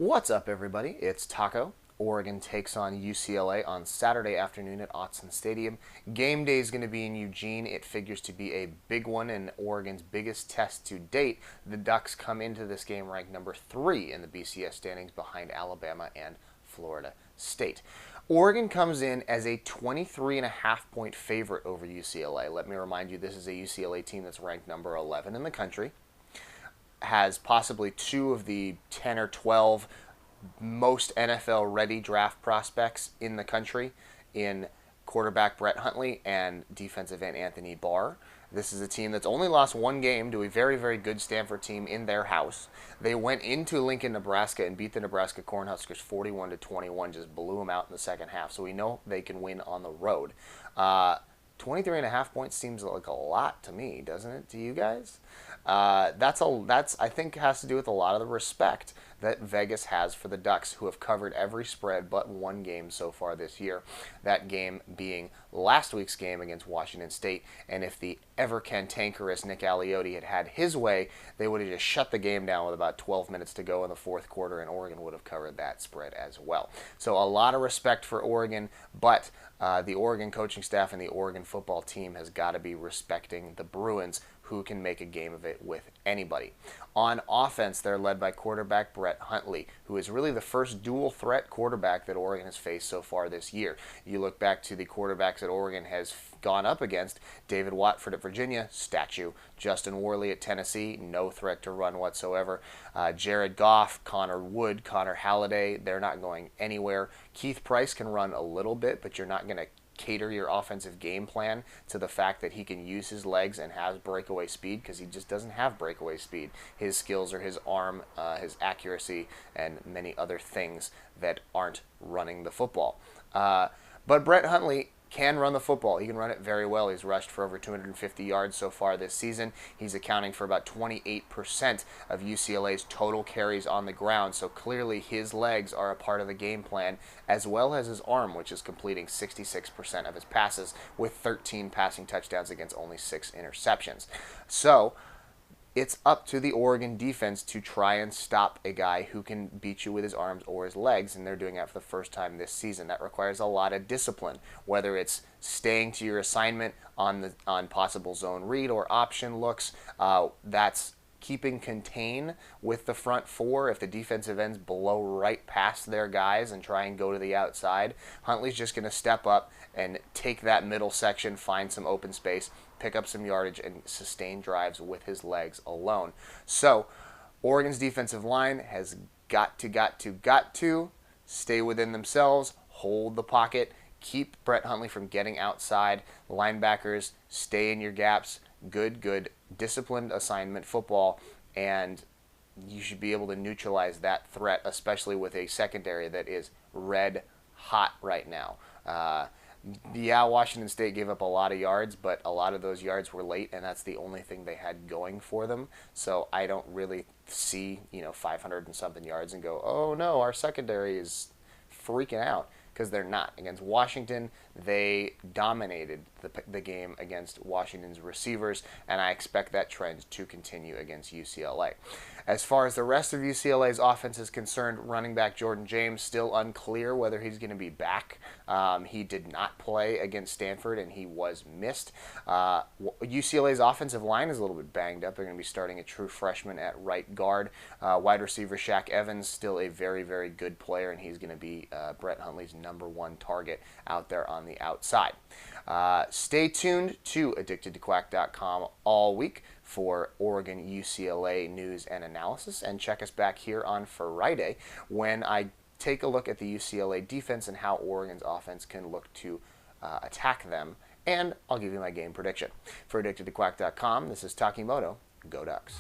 What's up, everybody? It's Taco. Oregon takes on UCLA on Saturday afternoon at Autzen Stadium. Game day is going to be in Eugene. It figures to be a big one and Oregon's biggest test to date. The Ducks come into this game ranked number 3 in the BCS standings behind Alabama and Florida State. Oregon comes in as a 23.5-point favorite over UCLA. Let me remind you, this is a UCLA team that's ranked number 11 in the country, has possibly 2 of the 10 or 12 most NFL-ready draft prospects in the country in quarterback Brett Hundley and defensive end Anthony Barr. This is a team that's only lost one game to a very, very good Stanford team in their house. They went into Lincoln, Nebraska and beat the Nebraska Cornhuskers 41-21, just blew them out in the second half. So we know they can win on the road. 23.5 points seems like a lot to me, doesn't it? To you guys? That's I think has to do with a lot of the respect that Vegas has for the Ducks, who have covered every spread but one game so far this year. That game being last week's game against Washington State. And if the ever cantankerous Nick Aliotti had had his way, they would have just shut the game down with about 12 minutes to go in the fourth quarter, and Oregon would have covered that spread as well. So a lot of respect for Oregon, but the Oregon coaching staff and the Oregon football team has got to be respecting the Bruins, who can make a game of it with anybody. On offense, they're led by quarterback Brett Hundley, who is really the first dual-threat quarterback that Oregon has faced so far this year. You look back to the quarterbacks that Oregon has gone up against: David Watford at Virginia, statue; Justin Worley at Tennessee, no threat to run whatsoever; Jared Goff, Connor Wood, Connor Halliday, they're not going anywhere. Keith Price can run a little bit, but you're not going to cater your offensive game plan to the fact that he can use his legs and has breakaway speed, because he just doesn't have breakaway speed. His skills are his arm, his accuracy, and many other things that aren't running the football. But Brett Hundley can run the football. He can run it very well. He's rushed for over 250 yards so far this season. He's accounting for about 28% of UCLA's total carries on the ground, so clearly his legs are a part of the game plan, as well as his arm, which is completing 66% of his passes with 13 passing touchdowns against only 6 interceptions. So it's up to the Oregon defense to try and stop a guy who can beat you with his arms or his legs, and they're doing that for the first time this season. That requires a lot of discipline, whether it's staying to your assignment on possible zone read or option looks. That's keeping contain with the front four. If the defensive ends blow right past their guys and try and go to the outside, Huntley's just going to step up and take that middle section, find some open space, pick up some yardage, and sustain drives with his legs alone. So Oregon's defensive line has got to stay within themselves, hold the pocket, keep Brett Hundley from getting outside. Linebackers, stay in your gaps. Good, disciplined assignment football, and you should be able to neutralize that threat, especially with a secondary that is red hot right now. Yeah, Washington State gave up a lot of yards, but a lot of those yards were late, and that's the only thing they had going for them. So I don't really see 500 and something yards and go, oh no, our secondary is freaking out, because they're not. Against Washington, they dominated the game against Washington's receivers, and I expect that trend to continue against UCLA. As far as the rest of UCLA's offense is concerned, running back Jordan James, still unclear whether he's going to be back. He did not play against Stanford, and he was missed. UCLA's offensive line is a little bit banged up. They're going to be starting a true freshman at right guard. Wide receiver Shaq Evans, still a very, very good player, and he's going to be Brett Hundley's #1 target out there on the outside. Stay tuned to AddictedToQuack.com all week for Oregon UCLA news and analysis, and check us back here on Friday when I take a look at the UCLA defense and how Oregon's offense can look to attack them, and I'll give you my game prediction. For AddictedToQuack.com, this is Takimoto. Go Ducks.